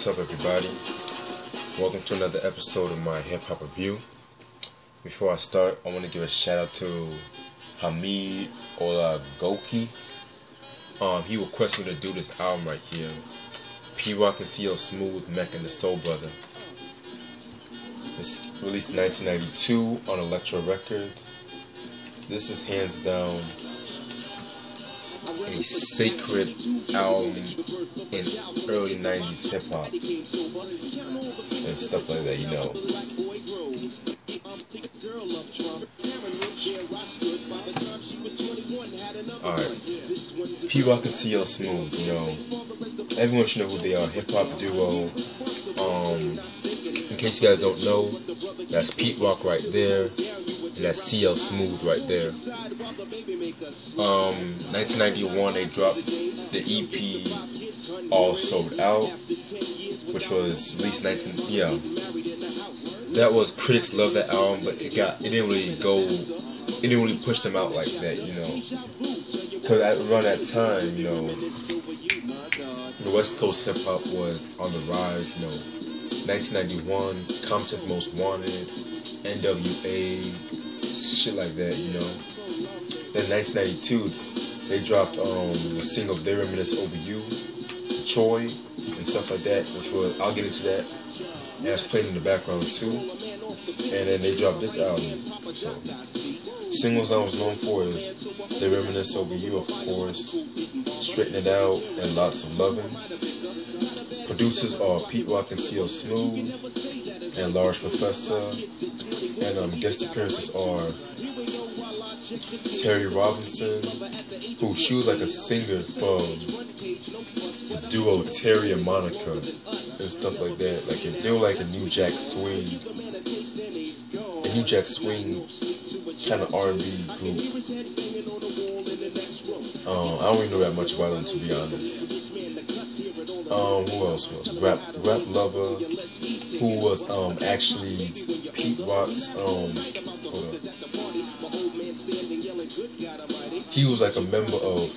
What's up, everybody? Welcome to another episode of my hip hop review. Before I start, I want to give a shout out to Hamid Olagoki. He requested me to do this album right here. P-Rock and CL Smooth, Mecca and the Soul Brother. It's released in 1992 on Electro Records. This is hands down a sacred album in early 90s hip hop and stuff like that, you know. Alright, P-Rock and CL Smooth, you know. Everyone should know who they are, hip hop duo. In case you guys don't know, that's P-Rock right there, and that's CL Smooth right there. 1991 they dropped the EP All Sold Out, which was released that was, critics loved that album, but it didn't really push them out like that, you know. Because around that time, you know, the West Coast hip hop was on the rise, you know. 1991, Compton's Most Wanted, NWA, shit like that, you know. Then 1992, they dropped the single They Reminisce Over You, Choi, and stuff like that, which was, I'll get into that. And that's played in the background too. And then they dropped this album. So, singles I was known for is They Reminisce Over You, of course, Straighten It Out, and Lots of Lovin'. Producers are P-Rock and CL Smooth, and Large Professor. And guest appearances are Terry Robinson, who she was like a singer from the duo Terry and Monica and stuff like that. Like they were like a New Jack Swing kind of R&B group. I don't really know that much about them, to be honest. Who else was Rap Lover, who was actually P-Rock's he was like a member of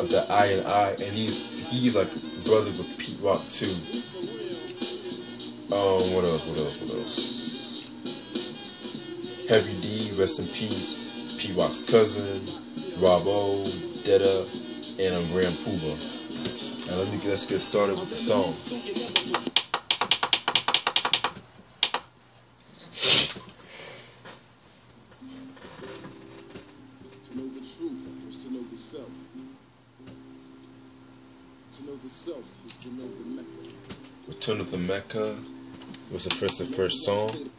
the I&I, and he's like brother with P-Rock too. What else? Heavy D, rest in peace. P-Rock's cousin, Rob O, Detta, and Grand Puba. Now let's get started with the song. To know the truth is to know the self. To know the self is to know the Mecca. Return of the Mecca was the first song.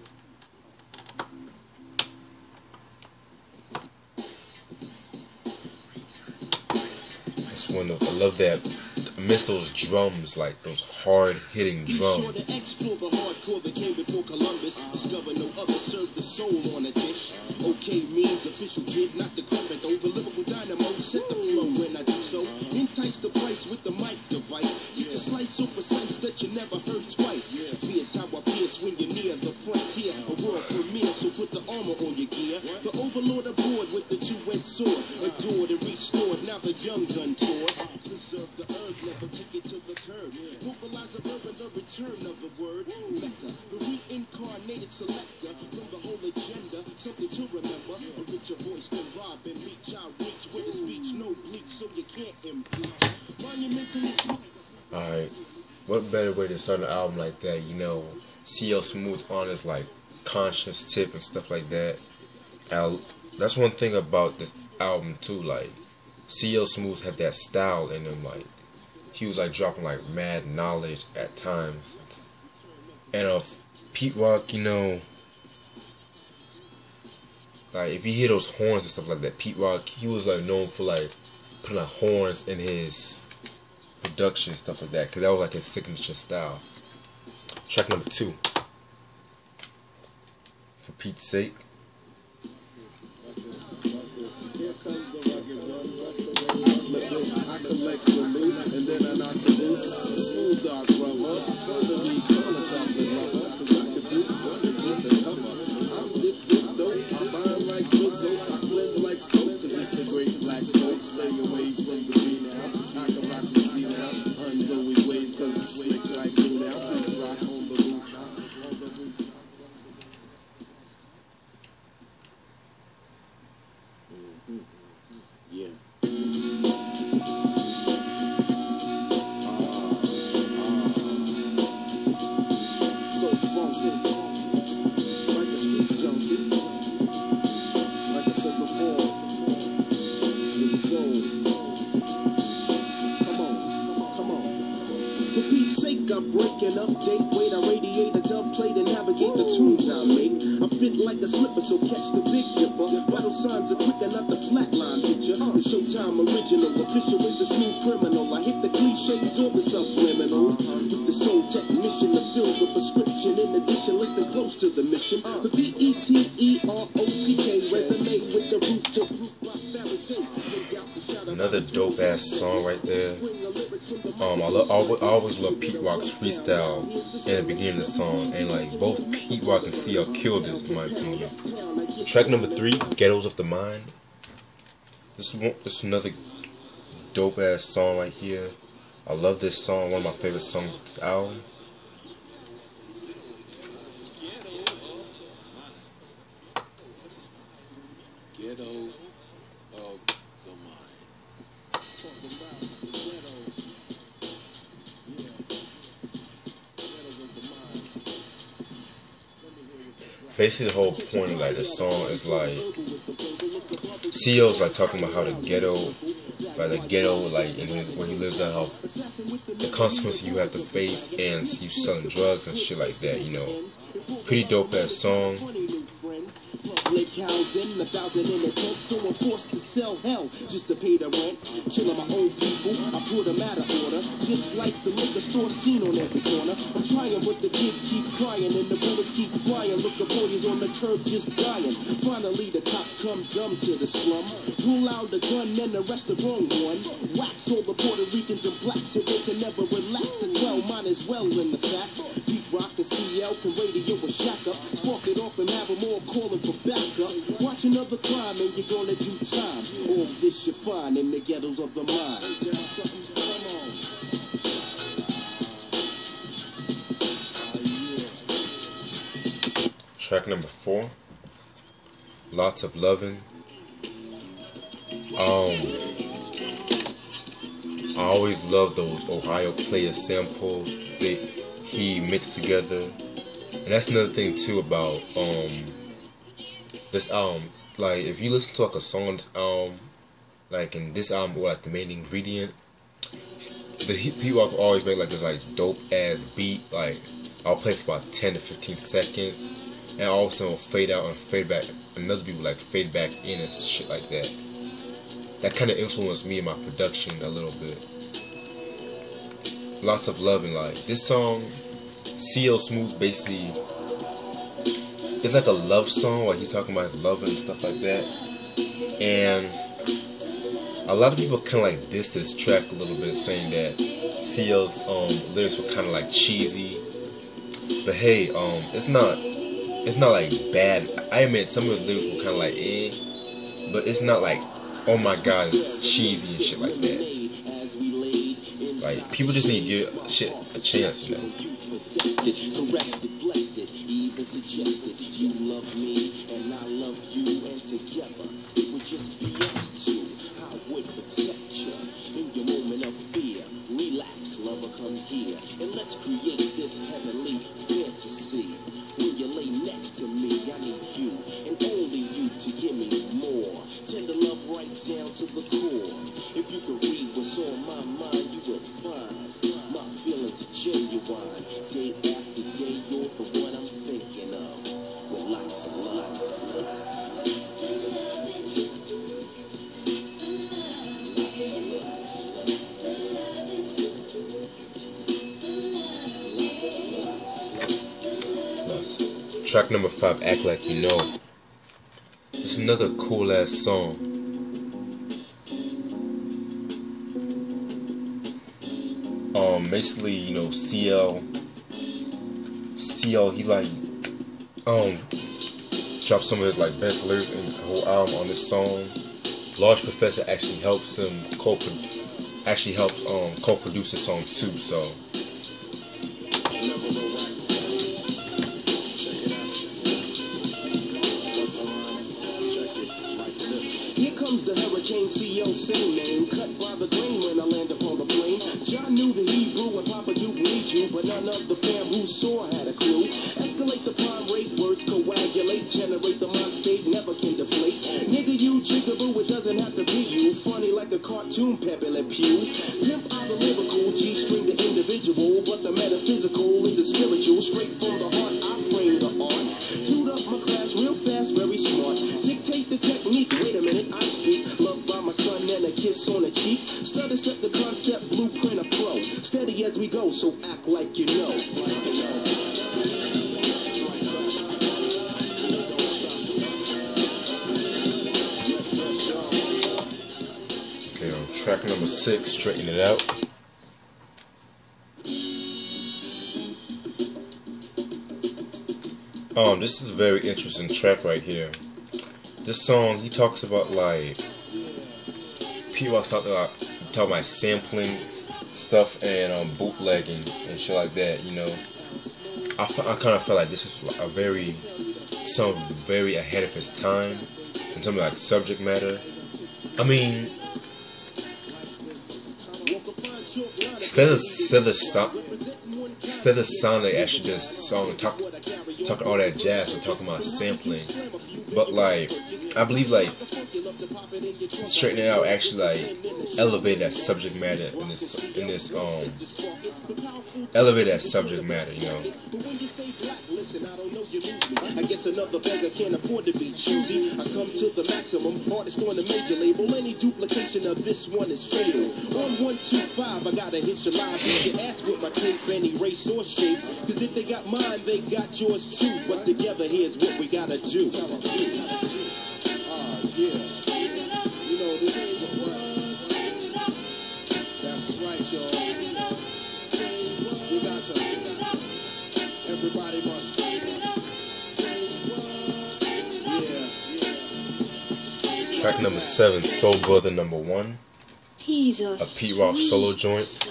That's one of, I love that. I miss those drums, like those hard hitting drums. Sure to explore the hardcore that came before Columbus. Discover no other serve the soul on a dish. Okay means official kid, not the current though. The lyrical dynamo set the flow when I do so. Entice the price with the mic device. Get your slice so precise that you never heard twice. Fierce how I pierce when you're near the frontier. A world premiere, so put the armor on your gear. The overlord aboard with the two-edged sword. Adored and restored, now the young gun tour. Preserve the herb, never kick it to the curb. Mobilize a verb and the return of the word. Mecca, the reincarnated selector. From the whole agenda, something to remember. A richer voice than Robin Leach. I reach with a speech, no bleach, so you can't impeach. Monumentally smooth. Alright, what better way to start an album like that, you know, CL Smooth on his like conscious tip and stuff like that. That's one thing about this album too, like CL Smooth had that style in him, like he was like dropping like mad knowledge at times. And of P-Rock, you know, like if you hear those horns and stuff like that, P-Rock, he was like known for like putting like horns in his production and stuff like that, because that was like his signature style. Track number 2, For Pete's Sake. I collect the loot and then I knock the boots. A smooth dog brother, further me call a chocolate lover, cause I could do wonders in the cover. I'm dipped with dope, I bind like Rizzo, I cleanse like soap, cause it's the great black folk. Stay away from the greenhouse. I can Yeah. So funky, like a street junkie, like I said before. Here we go. Come on. For Pete's sake, I'm breaking update. Wait, I radiate a dub plate and navigate the tunes I make. I fit like a slipper, so catch the big dipper. Vital signs are quicker, not the flatline picture. The Showtime original, official is the smooth criminal. I hit the cliches or the subliminal. With the soul technician to fill the prescription. In addition, listen close to the mission. The VETEROCK resume with the root to proof by Pharisee. Another dope ass song right there. I always love Pete Rock's freestyle in the beginning of the song, and like both Pete Rock and CL killed this in my opinion. Track number 3, Ghettos of the Mind. This is another dope ass song right here. I love this song, one of my favorite songs of this album. Ghetto of the mind. Talking about the ghetto. Yeah. Ghettos of the mind. Let me hear you. Basically the whole point of like this song is like CL's like talking about how the ghetto, like in where he lives at, how the consequences you have to face and you selling drugs and shit like that, you know. Pretty dope ass song. Public housing, 1,000 in a tent, so I'm forced to sell hell just to pay the rent. Killing my own people, I put them out of order, just like the liquor store scene on every corner. I'm trying, but the kids keep crying and the bullets keep flying. Look, the boys on the curb just dying. Finally, the cops come dumb to the slum. Pull out the gun and arrest the wrong one. Wax all the Puerto Ricans and blacks so they can never relax. And well, mine as well in the facts. Pete Rock and CL can radio a shack up, spark it off and have them all calling for backup. Watch another crime and you're gonna do time. All this you find in the ghettos of the mind. Ain't that something? Come on. Yeah. Track number 4, Lots of Lovin'. I always love those Ohio player samples that he mixed together. And that's another thing too about this album. Like if you listen to like a song on this album, like in this album, or like the main ingredient, the people always make like this like dope ass beat. Like I'll play for about 10 to 15 seconds, and all of a sudden it'll fade out and fade back. Another beat will like fade back in and shit like that. That kind of influenced me in my production a little bit. Lots of Lovin', like this song, CL Smooth basically, it's like a love song, like he's talking about his love and stuff like that. And a lot of people kind of like diss this track a little bit, saying that CL's lyrics were kind of like cheesy. But hey, it's not like bad. I admit some of the lyrics were kind of like but it's not like, oh my god, it's cheesy and shit like that. Like, people just need to give shit a chance, you know. Caressed it, blessed it, even suggested you love me and I love you, and together it would just be us two. I would protect you in your moment of fear. Relax, lover, come here and let's create this heavenly fantasy. When you lay next to me, I need you and only you to give me more. Tender love right down to the core. If you could read what's on my mind, you will find my feelings are genuine. Day after day, you're the one I'm thinking of. With lots of lots of love. Track number 5, Act Like You Know. It's another cool ass song. Basically, you know, CL, he like, dropped some of his like best lyrics in his whole album on this song. Large Professor actually helps him co-produce this song too, so. is the hurricane CEO, same name. Cut by the grain when I land upon the plane. John knew the Hebrew and Papa do need you, but none of the fam who saw had a clue. Escalate the prime rate, words coagulate, generate the mind state, never can deflate. Nigga, you jigaboo, it doesn't have to be you. Funny like a cartoon, Pepe Le Pew. Pimp out the lyrical, G-string the individual, but the metaphysical is a spiritual. Straight from the heart, I frame the art. Toot up my class real fast, very smart. Dictate the technique, wait a minute, I speak. Loved by my son and a kiss on the cheek. Study step the concept, blueprint a pro. Steady as we go, so act like you know. Okay, on track number 6, Straighten It Out. This is a very interesting track right here. This song, he talks about like people are talking about sampling stuff and bootlegging and shit like that. You know, I kind of felt like this is a very ahead of his time in terms of like subject matter. I mean, instead of sounding actually this song talking all that jazz and talking about sampling, but like I believe like Straighten It Out actually like elevate that subject matter in this elevate that subject matter, you know. I guess another beggar can't afford to be choosy. I come to the maximum, artist on the major label. Any duplication of this one is fatal. On 125, I gotta hit your live. You should ask with my tape, any race or shape. Cause if they got mine, they got yours too. But together, here's what we gotta do. Yeah. You know, this is the word. That's right, y'all. You got to. Everybody must. Track number 7, Soul Brother number 1. He's a Pete Rock solo joint.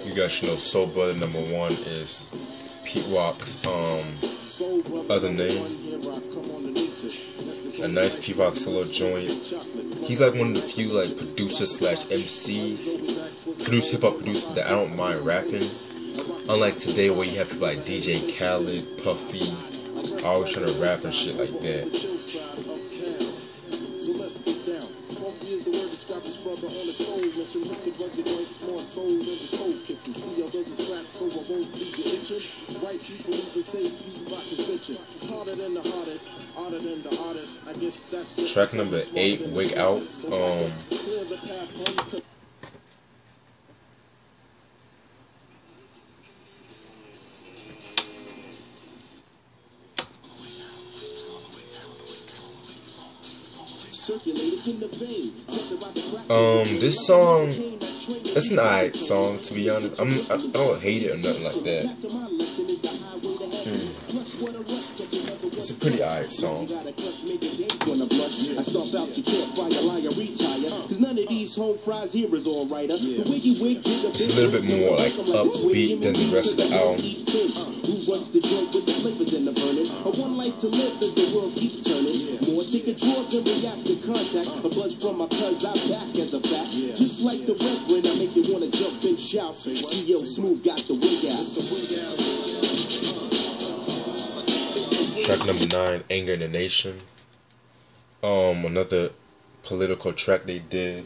You guys should know Soul Brother number 1 is Pete Rock's other name. A nice Pete Rock solo joint. He's like one of the few like producers / MCs, hip hop producers that I don't mind rapping. Unlike today where you have people like DJ Khaled, Puffy, always trying to rap and shit like that. Track number 8, Wig Out. This song, it's an alright song to be honest. I don't hate it or nothing like that. It's a pretty alright song. It's a little bit more like upbeat than the rest of the album. Take a drug and react to contact. A buzz from my cuz, I'm back as a fact. Just like the reverend, I make you wanna jump and shout. CEO Smooth got the wig out. Track number 9, Anger in the Nation. Another political track they did.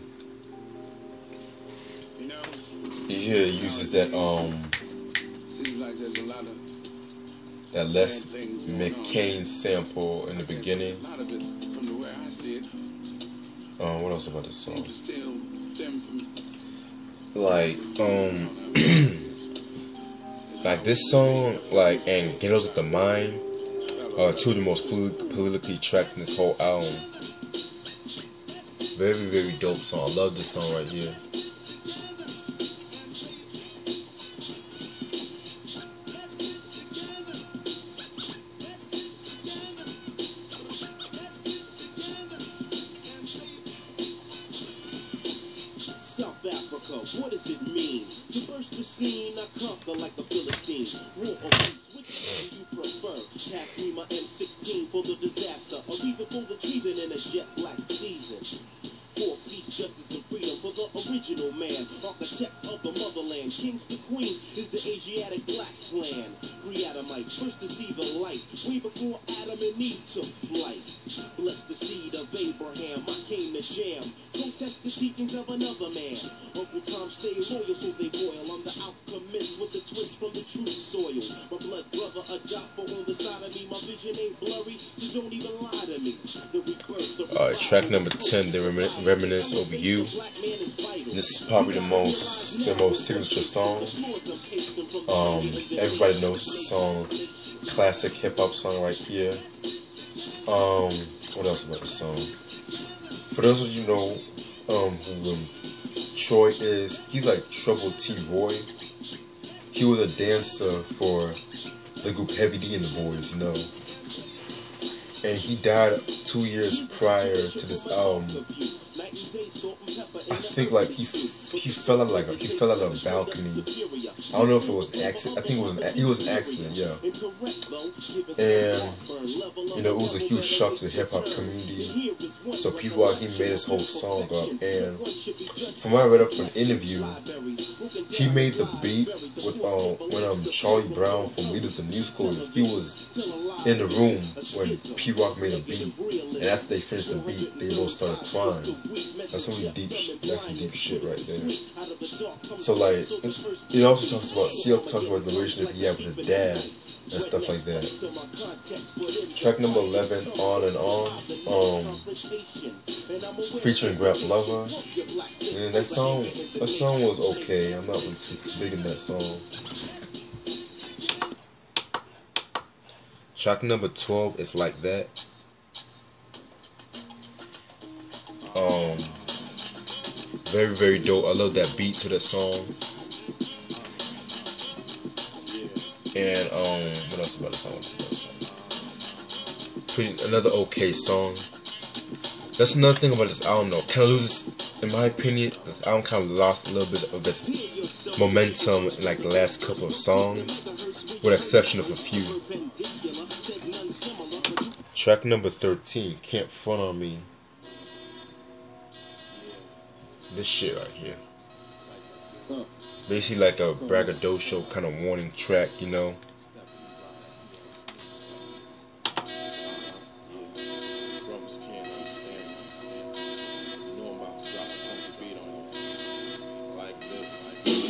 Yeah, it uses that that Les McCain sample in the beginning. What else about this song? Like, like this song, like, and Ghettos at the Mind are two of the most politically tracks in this whole album. Very, very dope song. I love this song right here. Mecca, what does it mean? To burst the scene, I conquer like a Philistine. War or peace, which one do you prefer? Pass me my M16 for the disaster. A reason for the treason in a jet black season. For peace, justice, and freedom for the original man. Architect of the motherland. Kings to queens is the Asiatic black clan. Pre-Adamite, first to see the light. Way before Adam and Eve took flight. Bless the seed of Abraham, I came to jam. Protest the teachings of another man. Uncle Tom stay loyal, so they boil. I'm the alchemist with a twist from the true soil. My blood brother, a doctor on the side of me. My vision ain't blurry, so don't even lie to me. The rebirth, Alright, track number 10, The Reminisce Over You. This is probably the most signature song. Everybody knows this song. Classic hip hop song right here. What else about the song? For those of you know who Troy is, he's like Trouble T. Roy. He was a dancer for the group Heavy D and the Boys, you know. And he died 2 years prior to this album. I think like he fell out of a balcony. I don't know if it was an accident. I think it was an accident, yeah. And you know, it was a huge shock to the hip hop community. So people out here made this whole song up. And from what I read up in an interview, he made the beat with when Charlie Brown from Leaders of Musical, he was in the room when P-Rock made a beat, and after they finished the beat, they both started crying. That's some deep shit right there. So like, it also talks about the relationship he had with his dad and stuff like that. Track number 11, On and On, featuring Rap Lover. And that song was okay. I'm not really too big in that song. Track number 12 is Like That. Very, very dope. I love that beat to that song. And what else about the song? Another okay song. That's another thing about this album though. Kind of loses, in my opinion, this album kind of lost a little bit of its momentum in like the last couple of songs, with the exception of a few. Track number 13, Can't Front on Me. This shit right here. Basically like a braggadocio kind of warning track, you know.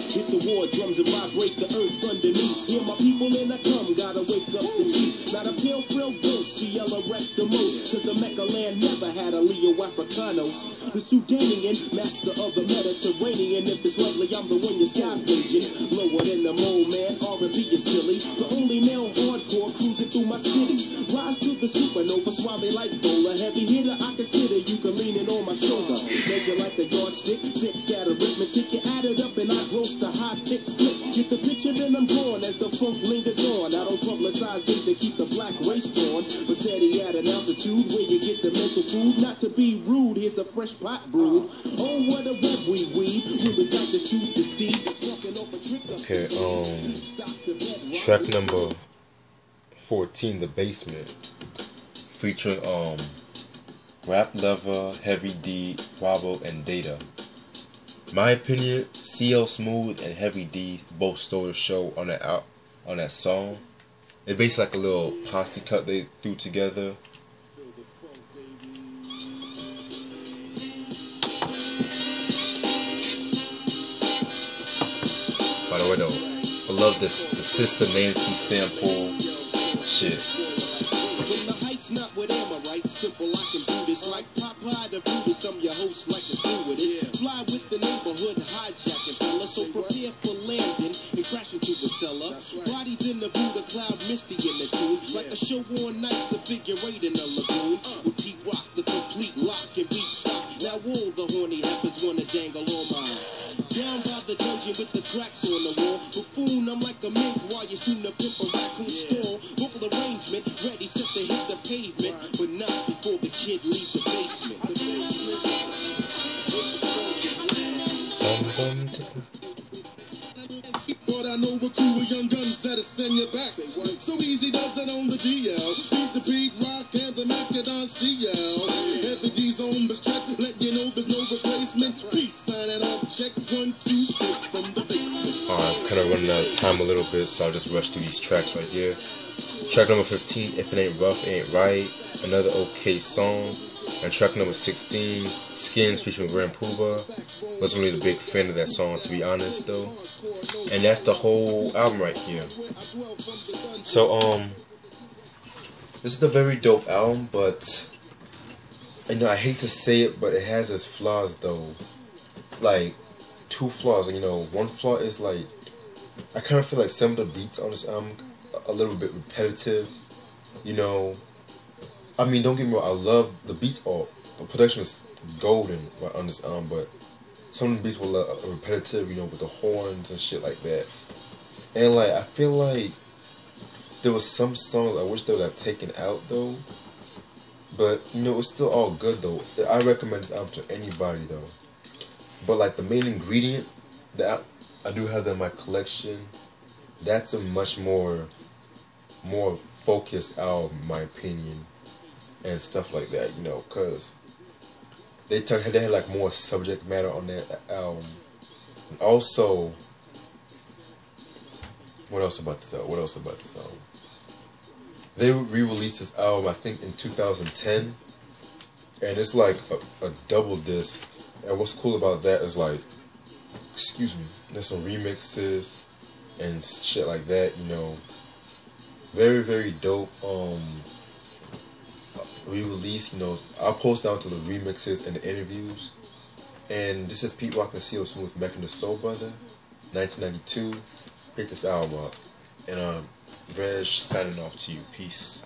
Hit the war drums and vibrate the earth underneath. Hear my people and I come, gotta wake up the chief. Not a pale frail ghost, Ciela wrecked the most. Cause the Mecca land never had a Leo Africanos. The Sudanian, master of the Mediterranean. If it's lovely, I'm the one you're scavenging. Lower than the mole, man, R&B is silly. The only male hardcore cruising through my city. Rise to the supernova, suave like bowler. Heavy hitter, I consider you can lean it on my shoulder. Measure like a yardstick, thick at arithmetic. You add it up and I gross the high thick flip. Get the picture, then I'm gone as the funk lingers on. I don't publicize it to keep the black race torn, but steady at an altitude where you get the mental food. Not to be rude, here's a fresh pot brewed. Oh, what a web we weave when we got the truth to see. Okay, track number 14, The Basement, featuring Rap Lover, Heavy D, Wobble, and Data. My opinion, CL Smooth and Heavy D both stole the show on that song. It's basically like a little posse cut they threw together. By the way though, I love the Sister Nancy sample shit. Not with Amorites, simple I can do this like Popeye the Brutus. I'm your host like a stewardess. Fly with the neighborhood hijacking fella, so prepare for landing and crash into the cellar. Bodies in the Buddha cloud, misty in the tune, like a show on nights, a figure eight in a lagoon. With P-Rock, the complete lock and beat stop. Now all the horny heifers wanna dangle on mine. Down by the dungeon with the cracks on the wall. Buffoon, I'm like a mink while you soon to pimp a raccoon stall. Vocal arrangement, ready set to hit the pavement, but not before the kid leaves the basement. The basement. the back. So easy does it on the DL. He's the big rock and the Macadon CL. Heavy G's on the stretch, let you know there's no replacements. Peace, signing off, check 1, 2, straight from the basement. Alright, kind of running out of time a little bit, so I'll just rush through these tracks right here. Track number 15, If It Ain't Rough, It Ain't Right, another okay song. And track number 16, Skins featuring Grand Poobah. Wasn't really the big fan of that song, to be honest, though. And that's the whole album right here. So, this is a very dope album, but, you know, I hate to say it, but it has its flaws, though. Like, 2 flaws, you know. One flaw is, like, I kind of feel like some of the beats on this album a little bit repetitive, you know. I mean, don't get me wrong, I love the beats. The production is golden on this album, but some of the beats were repetitive, you know, with the horns and shit like that. And like, I feel like there was some songs I wish they would have taken out though. But you know, it's still all good though. I recommend this album to anybody though. But like the main ingredient that I do have that in my collection, that's a much more focused album, in my opinion, and stuff like that, you know, cause they had like more subject matter on that album. And also, what else about this album? They re-released this album, I think, in 2010, and it's like a double disc. And what's cool about that is like, there's some remixes and shit like that, you know. Very, very dope re-release, you know. I'll post down to the remixes and the interviews. And this is Pete Rock and Seal Smooth Mecca and the Soul Brother, 1992. Pick this album up. And Reg signing off to you. Peace.